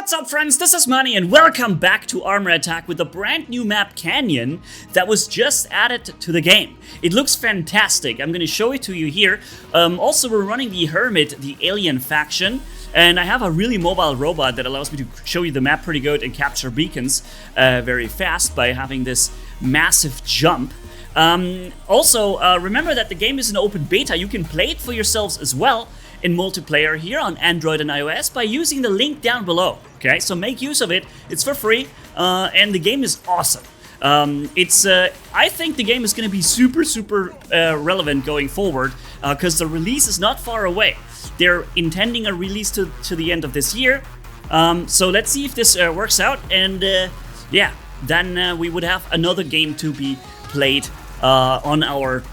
What's up, friends? This is Manni, and welcome back to Armor Attack with a brand new map, Canyon, that was just added to the game. It looks fantastic. I'm going to show it to you here. Also, we're running the Hermit, the alien faction, and I have a really mobile robot that allows me to show you the map pretty good and capture beacons very fast by having this massive jump. Also, remember that the game is an open beta. You can play it for yourselves as well in multiplayer here on Android and iOS by using the link down below. Okay, so make use of it. It's for free, and the game is awesome. I think the game is going to be super relevant going forward because the release is not far away. They're intending a release to the end of this year. So let's see if this works out, and then we would have another game to be played on our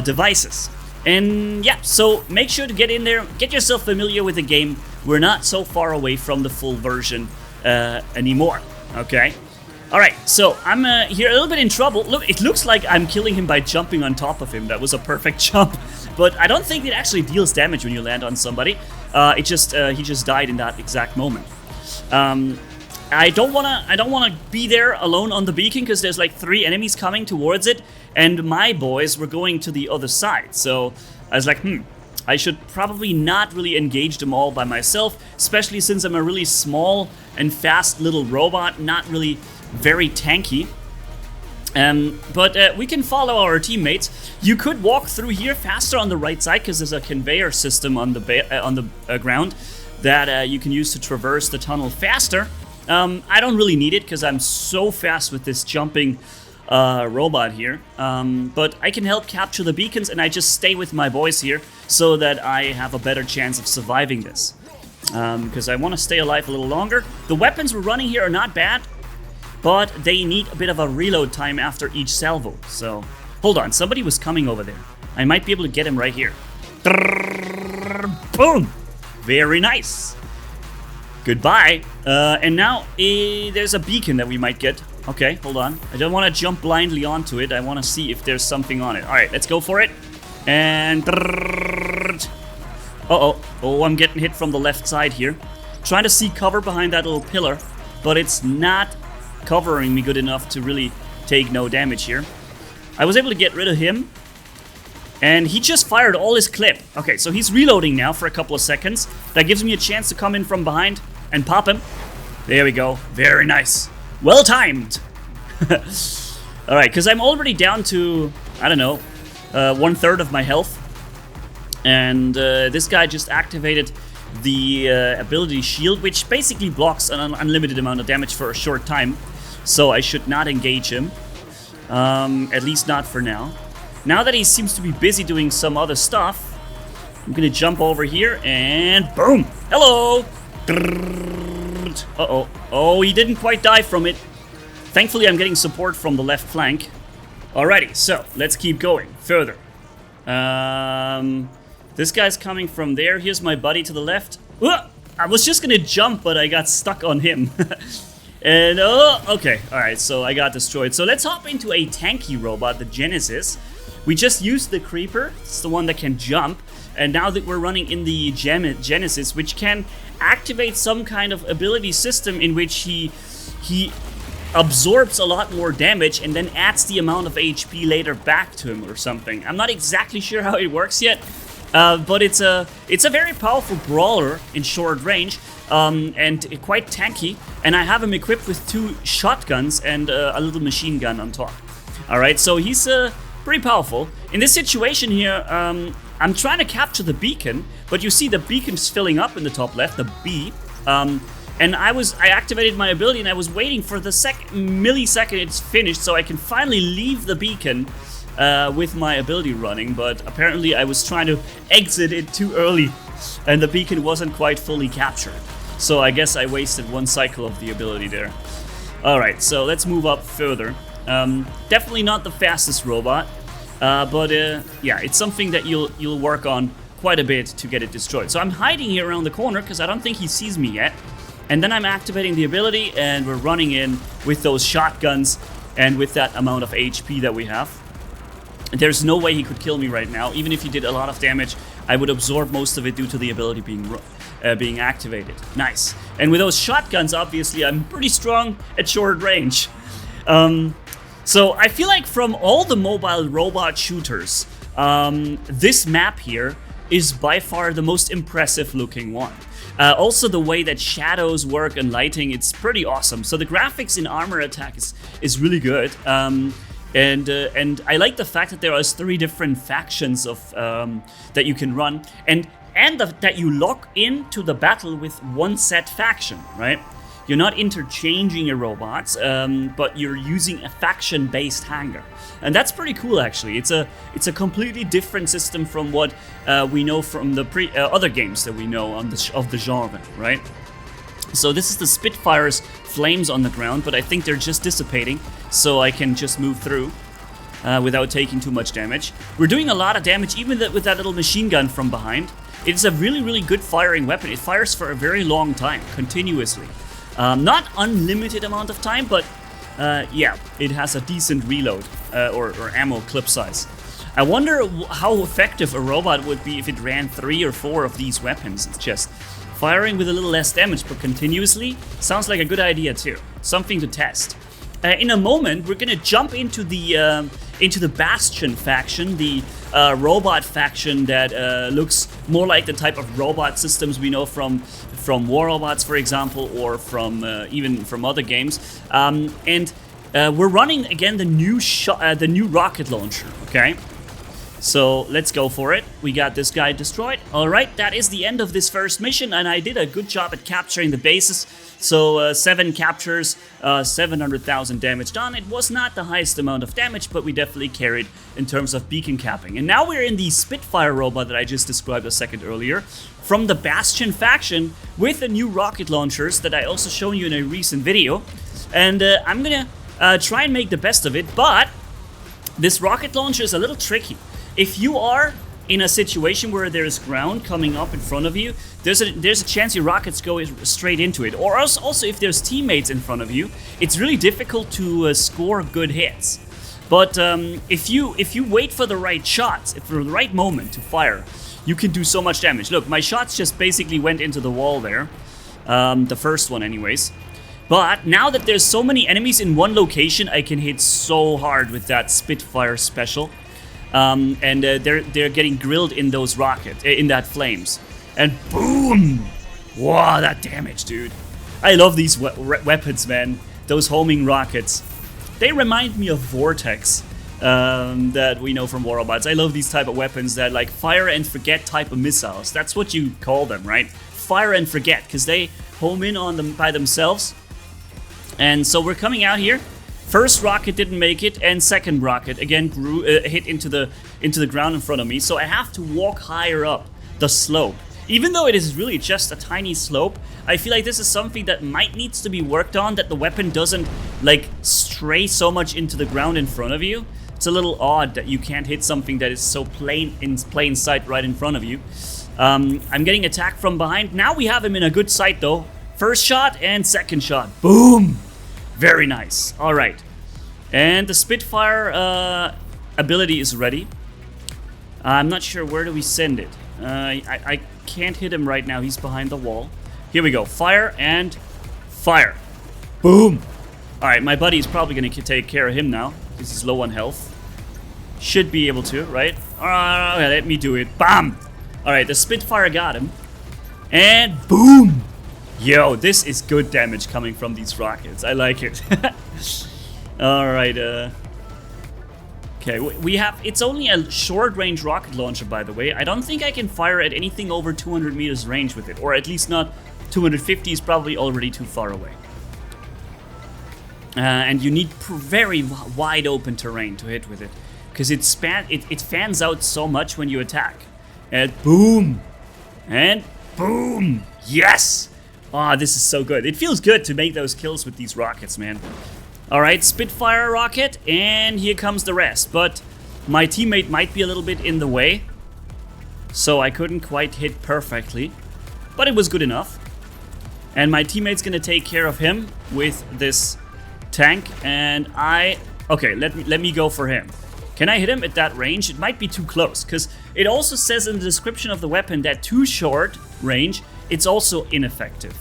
devices. And yeah, so make sure to get in there, get yourself familiar with the game. We're not so far away from the full version anymore, okay? Alright, so I'm here a little bit in trouble. Look, it looks like I'm killing him by jumping on top of him. That was a perfect jump, but I don't think it actually deals damage when you land on somebody. He just died in that exact moment. I don't wanna be there alone on the beacon because there's like 3 enemies coming towards it, and my boys were going to the other side. So I was like, I should probably not really engage them all by myself, especially since I'm a really small and fast little robot, not really very tanky. But we can follow our teammates. You could walk through here faster on the right side because there's a conveyor system on the ground that you can use to traverse the tunnel faster. I don't really need it because I'm so fast with this jumping robot here. But I can help capture the beacons, and I just stay with my boys here so that I have a better chance of surviving this. Because I want to stay alive a little longer. The weapons we're running here are not bad, but they need a bit of a reload time after each salvo. So, hold on, somebody was coming over there. I might be able to get him right here. Boom! Very nice. Goodbye. And now there's a beacon that we might get. Okay, hold on. I don't want to jump blindly onto it. I want to see if there's something on it. All right, let's go for it. And oh, I'm getting hit from the left side here. Trying to see cover behind that little pillar, but it's not covering me good enough to really take no damage here. I was able to get rid of him, and he just fired all his clip. Okay, so he's reloading now for a couple of seconds. That gives me a chance to come in from behind and pop him. There we go. Very nice. Well timed. Alright, because I'm already down to, I don't know, 1/3 of my health. And this guy just activated the ability shield, which basically blocks an unlimited amount of damage for a short time. So I should not engage him. At least not for now. Now that he seems to be busy doing some other stuff, I'm gonna jump over here and boom! Hello! Uh-oh. Oh, he didn't quite die from it. Thankfully, I'm getting support from the left flank. Alrighty, so let's keep going further. This guy's coming from there. Here's my buddy to the left. I was just gonna jump, but I got stuck on him. And, okay. Alright, so I got destroyed. So let's hop into a tanky robot, the Genesis. We just used the Creeper. It's the one that can jump. And now that we're running in the Genesis, which can activate some kind of ability system in which he absorbs a lot more damage and then adds the amount of HP later back to him or something. I'm not exactly sure how it works yet, but it's a very powerful brawler in short range. And quite tanky, and I have him equipped with 2 shotguns and a little machine gun on top. Alright, so he's pretty powerful. In this situation here, I'm trying to capture the beacon, but you see the beacon's filling up in the top left, the B. And I activated my ability, and I was waiting for the millisecond it's finished so I can finally leave the beacon with my ability running, but apparently I was trying to exit it too early, and the beacon wasn't quite fully captured. So I guess I wasted 1 cycle of the ability there. Alright, so let's move up further. Definitely not the fastest robot, but yeah, it's something that you'll work on quite a bit to get it destroyed. So I'm hiding here around the corner because I don't think he sees me yet. And then I'm activating the ability, and we're running in with those shotguns and with that amount of HP that we have. There's no way he could kill me right now. Even if he did a lot of damage, I would absorb most of it due to the ability being being activated. Nice. And with those shotguns, obviously, I'm pretty strong at short range. So I feel like from all the mobile robot shooters, this map here is by far the most impressive looking one. Also, the way that shadows work and lighting, it's pretty awesome. So the graphics in Armor Attack is really good. And I like the fact that there are 3 different factions of that you can run, and that you lock into the battle with one set faction, right? You're not interchanging your robots, but you're using a faction-based hangar, and that's pretty cool. Actually, it's a completely different system from what we know from the other games that we know of the genre, right? So this is the Spitfire's flames on the ground, but I think they're just dissipating, so I can just move through without taking too much damage. We're doing a lot of damage, even with that little machine gun from behind. It's a really, really good firing weapon. It fires for a very long time, continuously. Not unlimited amount of time, but yeah, it has a decent reload or ammo clip size. I wonder how effective a robot would be if it ran 3 or 4 of these weapons. It's just firing with a little less damage, but continuously. Sounds like a good idea too. Something to test. In a moment, we're gonna jump into the Bastion faction, the robot faction that looks more like the type of robot systems we know from War Robots, for example, or from even from other games. And we're running again the new rocket launcher. Okay. So let's go for it. We got this guy destroyed. Alright, that is the end of this first mission, and I did a good job at capturing the bases. So 7 captures, 700,000 damage done. It was not the highest amount of damage, but we definitely carried in terms of beacon capping. And now we're in the Spitfire robot that I just described a second earlier, from the Bastion faction, with the new rocket launchers that I also shown you in a recent video. And I'm gonna try and make the best of it, but this rocket launcher is a little tricky. If you are in a situation where there's ground coming up in front of you, there's a chance your rockets go straight into it. Or also if there's teammates in front of you, it's really difficult to score good hits. But if you wait for the right shots, for the right moment to fire, you can do so much damage. Look, my shots just basically went into the wall there. The first one anyways. But now that there's so many enemies in one location, I can hit so hard with that Spitfire special. And they're getting grilled in those rockets, in that flames, and boom! Wow, that damage, dude! I love these weapons, man. Those homing rockets. They remind me of Vortex that we know from War Robots. I love these type of weapons that like fire and forget type of missiles. That's what you call them, right? Fire and forget, because they home in on them by themselves. And so we're coming out here. First rocket didn't make it, and second rocket again hit into the ground in front of me. So I have to walk higher up the slope. Even though it is really just a tiny slope, I feel like this is something that might needs to be worked on. That the weapon doesn't like stray so much into the ground in front of you. It's a little odd that you can't hit something that is so plain sight right in front of you. I'm getting attacked from behind. Now we have him in a good sight though. First shot and second shot. Boom! Very nice. All right. And the Spitfire ability is ready. I'm not sure where do we send it. I can't hit him right now. He's behind the wall. Here we go. Fire and fire. Boom! Alright, my buddy is probably going to take care of him now, because he's low on health. Should be able to, right? Alright, let me do it. Bam! Alright, the Spitfire got him. And boom! Yo, this is good damage coming from these rockets. I like it. Alright, okay, we have... It's only a short-range rocket launcher, by the way. I don't think I can fire at anything over 200 meters range with it. Or at least not 250 is probably already too far away. And you need very wide open terrain to hit with it. Because it fans out so much when you attack. And boom! And boom! Yes! Ah, this is so good. It feels good to make those kills with these rockets, man. Alright, Spitfire rocket, and here comes the rest. But my teammate might be a little bit in the way, so I couldn't quite hit perfectly. But it was good enough. And my teammate's gonna take care of him with this tank, and okay, let me go for him. Can I hit him at that range? It might be too close, because it also says in the description of the weapon that too short range it's also ineffective.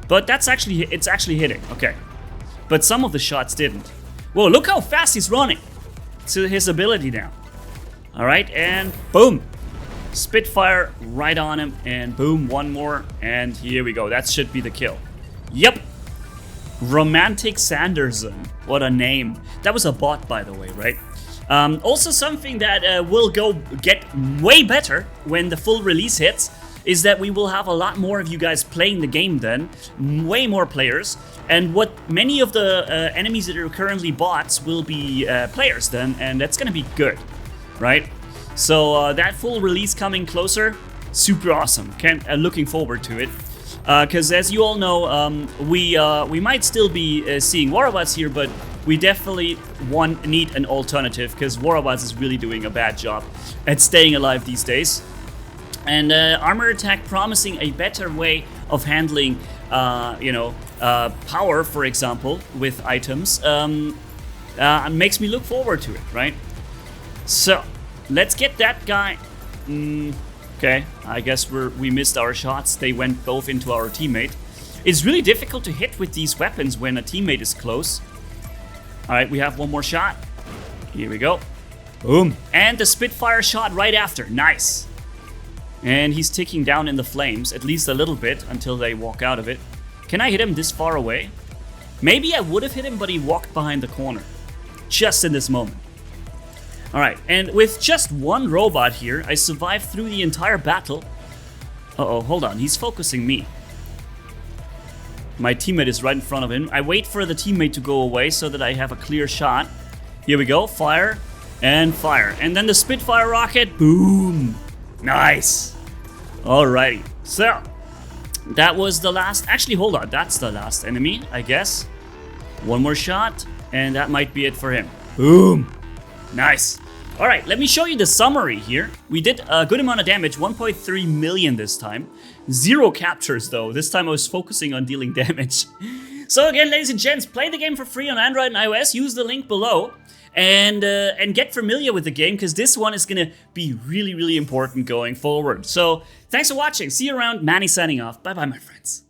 But it's actually hitting, okay. But some of the shots didn't. Whoa, look how fast he's running. It's his ability now. All right, and boom. Spitfire right on him, and boom, one more, and here we go. That should be the kill. Yep. Romantic Sanderson. What a name. That was a bot, by the way, right? Also something that will get way better when the full release hits is that we will have a lot more of you guys playing the game then, way more players, and what many of the enemies that are currently bots will be players then, and that's gonna be good, right? So that full release coming closer, super awesome. Looking forward to it. Because as you all know, we might still be seeing Warrobots here, but we definitely need an alternative, because Warrobots is really doing a bad job at staying alive these days. And Armor Attack promising a better way of handling, power, for example, with items, makes me look forward to it, right? So, let's get that guy. Okay, I guess we missed our shots. They went both into our teammate. It's really difficult to hit with these weapons when a teammate is close. All right, we have one more shot. Here we go. Boom. And the Spitfire shot right after. Nice. And he's ticking down in the flames, at least a little bit, until they walk out of it. Can I hit him this far away? Maybe I would have hit him, but he walked behind the corner. Just in this moment. Alright, and with just one robot here, I survived through the entire battle. Uh-oh, hold on, he's focusing me. My teammate is right in front of him. I wait for the teammate to go away so that I have a clear shot. Here we go, fire, and fire. And then the Spitfire rocket, boom! Nice! Alrighty, so that was the last, actually hold on, that's the last enemy, I guess. One more shot, and that might be it for him. Boom! Nice. Alright, let me show you the summary here. We did a good amount of damage, 1.3 million this time. 0 captures though, this time I was focusing on dealing damage. So again, ladies and gents, play the game for free on Android and iOS, use the link below. And get familiar with the game, because this one is gonna be really, really important going forward. So, thanks for watching, see you around, Manny signing off, bye bye my friends.